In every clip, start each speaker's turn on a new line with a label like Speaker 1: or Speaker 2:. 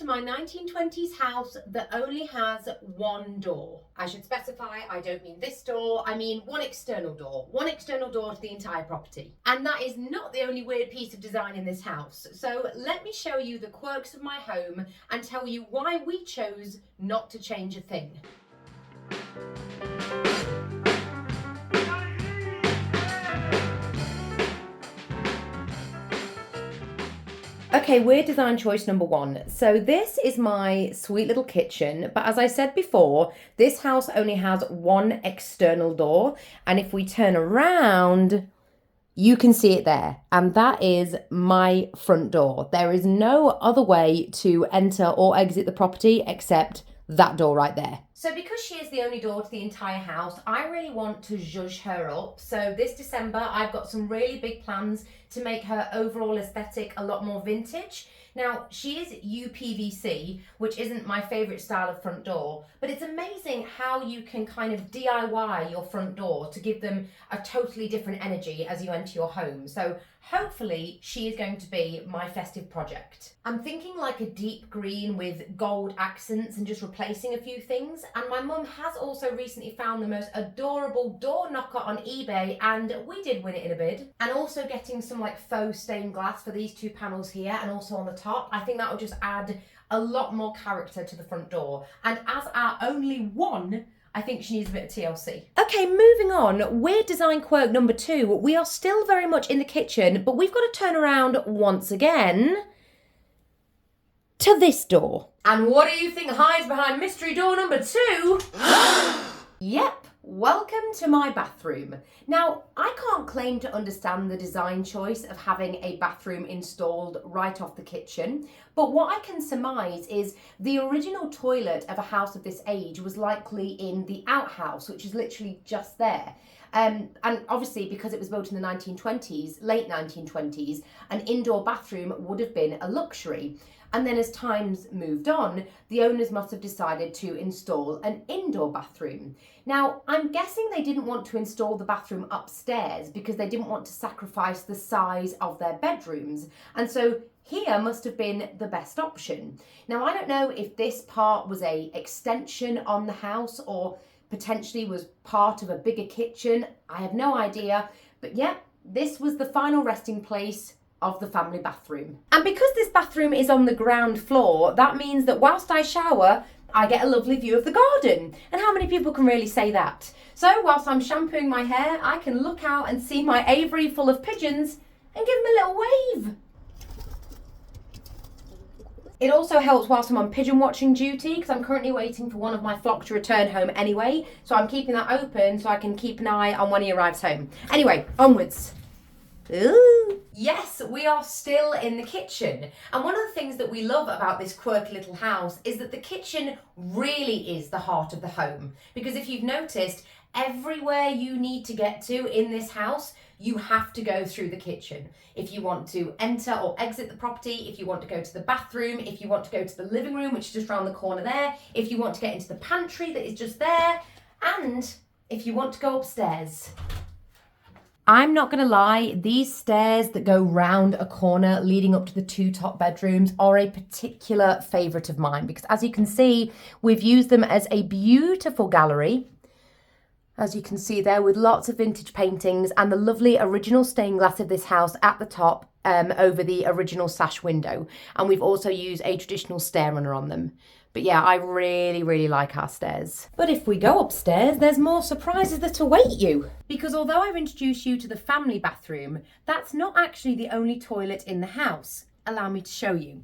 Speaker 1: my 1920s house that only has one door. I should specify, I don't mean this door, I mean one external door to the entire property. And that is not the only weird piece of design in this house. So let me show you the quirks of my home and tell you why we chose not to change a thing. Okay, weird design choice number one. So this is my sweet little kitchen, but as I said before, this house only has one external door, and if we turn around, you can see it there, and that is my front door. There is no other way to enter or exit the property except that door right there. So because she is the only door to the entire house, I really want to zhuzh her up. So this December, I've got some really big plans to make her overall aesthetic a lot more vintage. Now, she is UPVC, which isn't my favourite style of front door, but it's amazing how you can kind of DIY your front door to give them a totally different energy as you enter your home. So hopefully she is going to be my festive project. I'm thinking like a deep green with gold accents and just replacing a few things. And my mum has also recently found the most adorable door knocker on eBay, and we did win it in a bid. And also getting some like faux stained glass for these two panels here and also on the top. I think that will just add a lot more character to the front door. And as our only one, I think she needs a bit of TLC. Okay, moving on. Weird design quirk number two. We are still very much in the kitchen, but we've got to turn around once again to this door. And what do you think hides behind mystery door number two? Yep. Welcome to my bathroom. Now, I can't claim to understand the design choice of having a bathroom installed right off the kitchen, but what I can surmise is the original toilet of a house of this age was likely in the outhouse, which is literally just there. And obviously, because it was built in the 1920s, late 1920s, an indoor bathroom would have been a luxury. And then as times moved on, the owners must have decided to install an indoor bathroom. Now, I'm guessing they didn't want to install the bathroom upstairs because they didn't want to sacrifice the size of their bedrooms. And so here must have been the best option. Now, I don't know if this part was an extension on the house or potentially was part of a bigger kitchen. I have no idea. But yeah, this was the final resting place of the family bathroom. And because this bathroom is on the ground floor, that means that whilst I shower, I get a lovely view of the garden. And how many people can really say that? So whilst I'm shampooing my hair, I can look out and see my aviary full of pigeons and give them a little wave. It also helps whilst I'm on pigeon watching duty, because I'm currently waiting for one of my flock to return home anyway. So I'm keeping that open so I can keep an eye on when he arrives home. Anyway, onwards. Ooh. Yes, we are still in the kitchen. And one of the things that we love about this quirky little house is that the kitchen really is the heart of the home. Because if you've noticed, everywhere you need to get to in this house, you have to go through the kitchen. If you want to enter or exit the property, if you want to go to the bathroom, if you want to go to the living room, which is just around the corner there, if you want to get into the pantry that is just there, and if you want to go upstairs. I'm not going to lie, these stairs that go round a corner leading up to the two top bedrooms are a particular favourite of mine because as you can see, we've used them as a beautiful gallery. As you can see there with lots of vintage paintings and the lovely original stained glass of this house at the top over the original sash window. And we've also used a traditional stair runner on them. But yeah, I really, really like our stairs. But if we go upstairs, there's more surprises that await you. Because although I've introduced you to the family bathroom, that's not actually the only toilet in the house. Allow me to show you.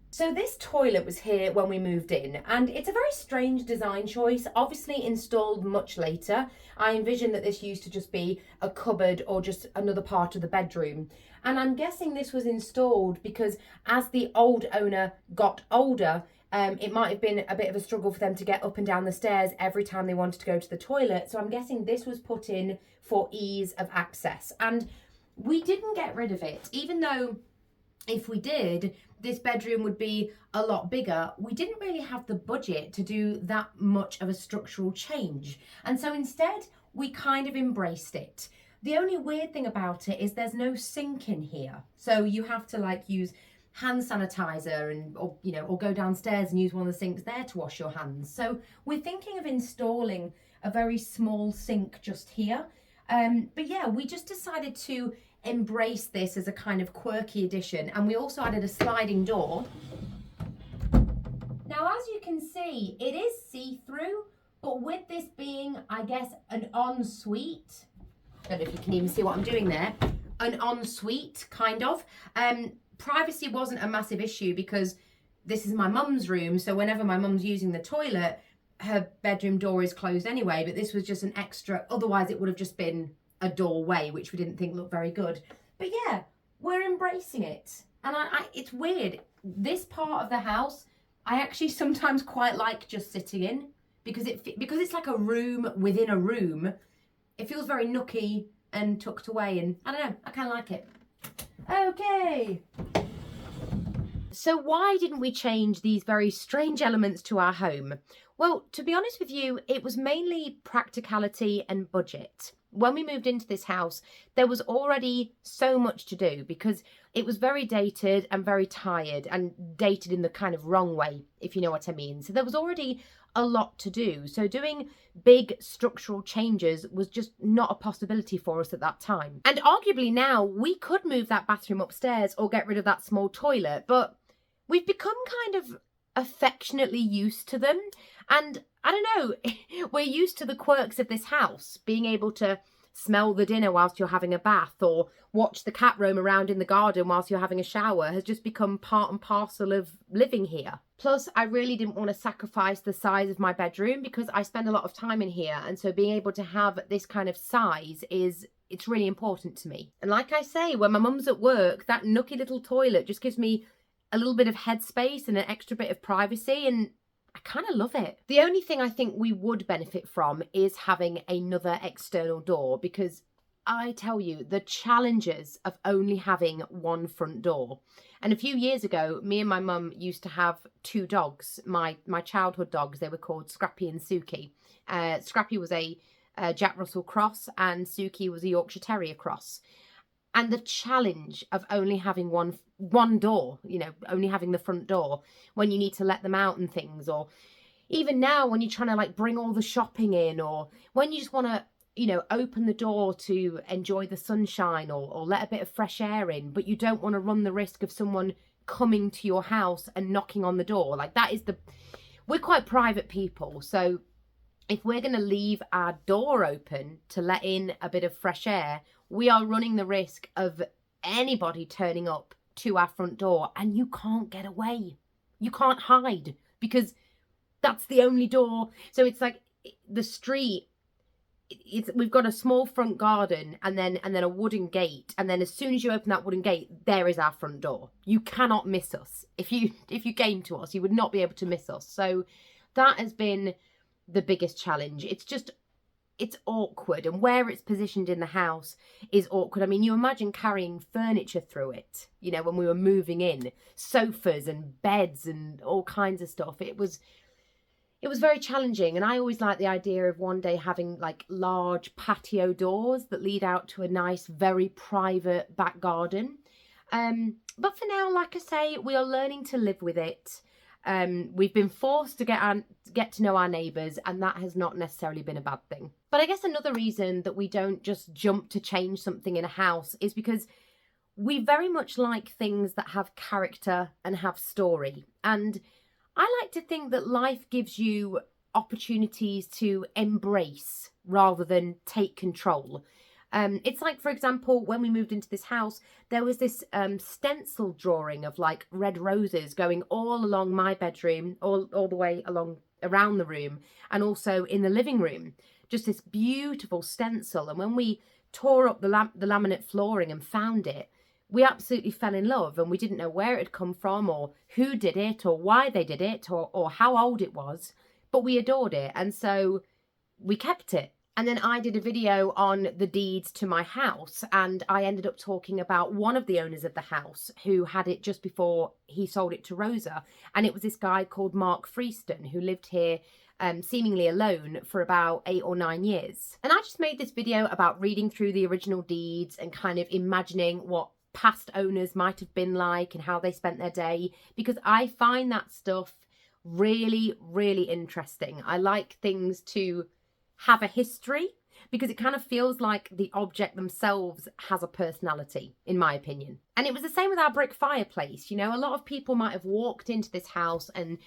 Speaker 1: So this toilet was here when we moved in, and it's a very strange design choice, obviously installed much later. I envision that this used to just be a cupboard or just another part of the bedroom. And I'm guessing this was installed because as the old owner got older, it might have been a bit of a struggle for them to get up and down the stairs every time they wanted to go to the toilet. So I'm guessing this was put in for ease of access. And we didn't get rid of it, even though if we did, this bedroom would be a lot bigger. We didn't really have the budget to do that much of a structural change. And so instead, we kind of embraced it. The only weird thing about it is there's no sink in here. So you have to like use hand sanitizer and or go downstairs and use one of the sinks there to wash your hands. So we're thinking of installing a very small sink just here. But yeah, we just decided to embrace this as a kind of quirky addition, and we also added a sliding door. Now, as you can see, it is see-through, but with this being, I guess, an ensuite, I don't know if you can even see what I'm doing there, an ensuite, kind of. Privacy wasn't a massive issue because this is my mum's room, so whenever my mum's using the toilet, her bedroom door is closed anyway, but this was just an extra, otherwise it would have just been a doorway, which we didn't think looked very good. But yeah, we're embracing it. And it's weird. This part of the house, I actually sometimes quite like just sitting in because it's like a room within a room. It feels very nooky and tucked away, and I don't know, I kind of like it. Okay. So why didn't we change these very strange elements to our home? Well, to be honest with you, it was mainly practicality and budget. When we moved into this house, there was already so much to do because it was very dated and very tired, and dated in the kind of wrong way, if you know what I mean. So there was already a lot to do. So doing big structural changes was just not a possibility for us at that time. And arguably now we could move that bathroom upstairs or get rid of that small toilet, but we've become kind of affectionately used to them. And I don't know, we're used to the quirks of this house, being able to smell the dinner whilst you're having a bath or watch the cat roam around in the garden whilst you're having a shower has just become part and parcel of living here. Plus, I really didn't want to sacrifice the size of my bedroom because I spend a lot of time in here, and so being able to have this kind of size it's really important to me. And like I say, when my mum's at work, that nooky little toilet just gives me a little bit of headspace and an extra bit of privacy, and I kind of love it. The only thing I think we would benefit from is having another external door, because I tell you, the challenges of only having one front door. And a few years ago, me and my mum used to have two dogs, my childhood dogs. They were called Scrappy and Suki. Scrappy was a Jack Russell cross and Suki was a Yorkshire Terrier cross. And the challenge of only having one door, only having the front door when you need to let them out and things, or even now when you're trying to like bring all the shopping in, or when you just want to, open the door to enjoy the sunshine or let a bit of fresh air in, but you don't want to run the risk of someone coming to your house and knocking on the door. Like we're quite private people. So if we're going to leave our door open to let in a bit of fresh air, we are running the risk of anybody turning up to our front door, and you can't get away. You can't hide because that's the only door. So it's like the street, we've got a small front garden and then a wooden gate, and then as soon as you open that wooden gate, there is our front door. You cannot miss us. If you came to us, you would not be able to miss us. So that has been the biggest challenge. It's awkward, and where it's positioned in the house is awkward. I mean, you imagine carrying furniture through it, when we were moving in, sofas and beds and all kinds of stuff. It was very challenging, and I always like the idea of one day having like large patio doors that lead out to a nice, very private back garden. But for now, like I say, we are learning to live with it. We've been forced to get to know our neighbours, and that has not necessarily been a bad thing. But I guess another reason that we don't just jump to change something in a house is because we very much like things that have character and have story. And I like to think that life gives you opportunities to embrace rather than take control. It's like, for example, when we moved into this house, there was this stencil drawing of like red roses going all along my bedroom, all the way around the room, and also in the living room. Just this beautiful stencil. And when we tore up the laminate flooring and found it, we absolutely fell in love, and we didn't know where it had come from or who did it or why they did it or how old it was, but we adored it, and so we kept it. And then I did a video on the deeds to my house, and I ended up talking about one of the owners of the house who had it just before he sold it to Rosa. And it was this guy called Mark Freeston, who lived here seemingly alone for about 8 or 9 years. And I just made this video about reading through the original deeds and kind of imagining what past owners might have been like and how they spent their day, because I find that stuff really, really interesting. I like things to have a history because it kind of feels like the object themselves has a personality, in my opinion. And it was the same with our brick fireplace. You know, a lot of people might have walked into this house and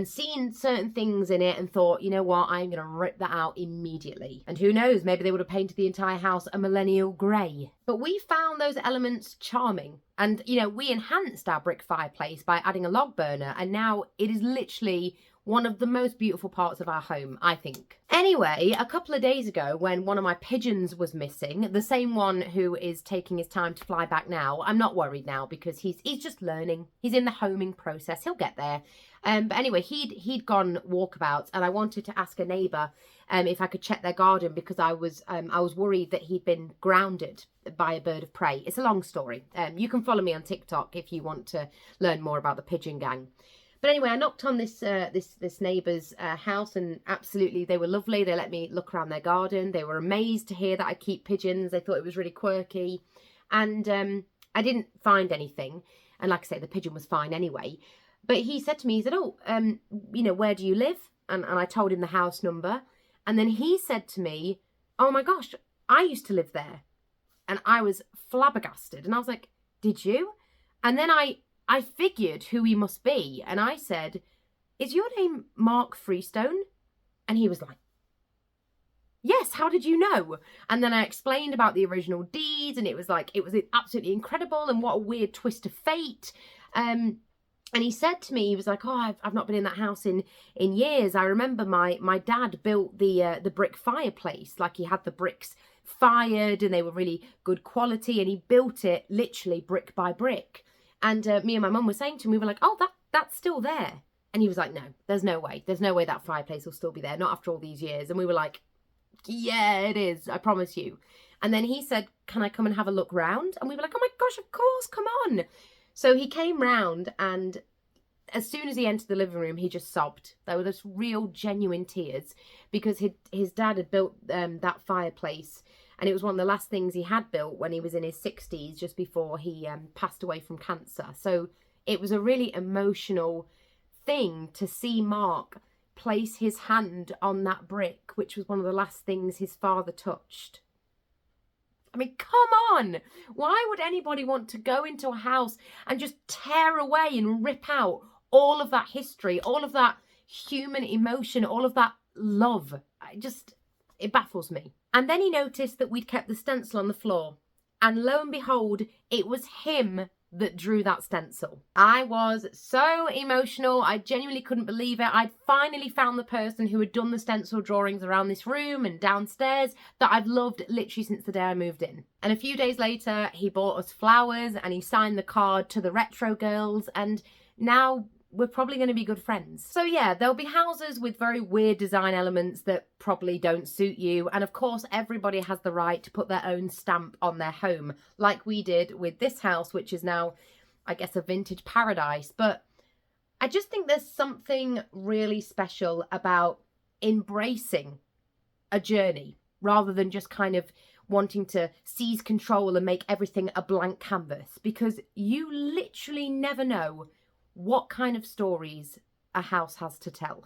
Speaker 1: seen certain things in it and thought, you know what, I'm going to rip that out immediately. And who knows, maybe they would have painted the entire house a millennial grey. But we found those elements charming. And, you know, we enhanced our brick fireplace by adding a log burner. And now it is literally one of the most beautiful parts of our home, I think. Anyway, a couple of days ago, when one of my pigeons was missing, the same one who is taking his time to fly back now, I'm not worried now because he's just learning. He's in the homing process. He'll get there. But anyway, he'd gone walkabout, and I wanted to ask a neighbour if I could check their garden because I was worried that he'd been grounded by a bird of prey. It's a long story. You can follow me on TikTok if you want to learn more about the pigeon gang. But anyway, I knocked on this neighbour's house, and absolutely they were lovely. They let me look around their garden. They were amazed to hear that I keep pigeons. They thought it was really quirky. And I didn't find anything. And like I say, the pigeon was fine anyway. But he said to me, he said, oh, you know, where do you live? And I told him the house number. And then he said to me, oh my gosh, I used to live there. And I was flabbergasted. And I was like, did you? And then I figured who he must be. And I said, is your name Mark Freestone? And he was like, yes, how did you know? And then I explained about the original deeds, and it was like, it was absolutely incredible, and what a weird twist of fate. And he said to me, he was like, oh, I've not been in that house in years. I remember my dad built the brick fireplace. Like, he had the bricks fired and they were really good quality, and he built it literally brick by brick. And me and my mum were saying to him, we were like, oh, that's still there. And he was like, no, there's no way. There's no way that fireplace will still be there, not after all these years. And we were like, yeah, it is, I promise you. And then he said, can I come and have a look round? And we were like, oh my gosh, of course, come on. So he came round, and as soon as he entered the living room, he just sobbed. There were just real, genuine tears, because his dad had built that fireplace, and it was one of the last things he had built when he was in his 60s, just before he passed away from cancer. So it was a really emotional thing to see Mark place his hand on that brick, which was one of the last things his father touched. I mean, come on! Why would anybody want to go into a house and just tear away and rip out all of that history, all of that human emotion, all of that love? It baffles me. And then he noticed that we'd kept the stencil on the floor. And lo and behold, it was him that drew that stencil. I was so emotional. I genuinely couldn't believe it. I'd finally found the person who had done the stencil drawings around this room and downstairs that I've loved literally since the day I moved in. And a few days later, he bought us flowers and he signed the card to the retro girls, and now we're probably going to be good friends. So yeah, there'll be houses with very weird design elements that probably don't suit you. And of course, everybody has the right to put their own stamp on their home, like we did with this house, which is now, I guess, a vintage paradise. But I just think there's something really special about embracing a journey rather than just kind of wanting to seize control and make everything a blank canvas, because you literally never know what kind of stories a house has to tell.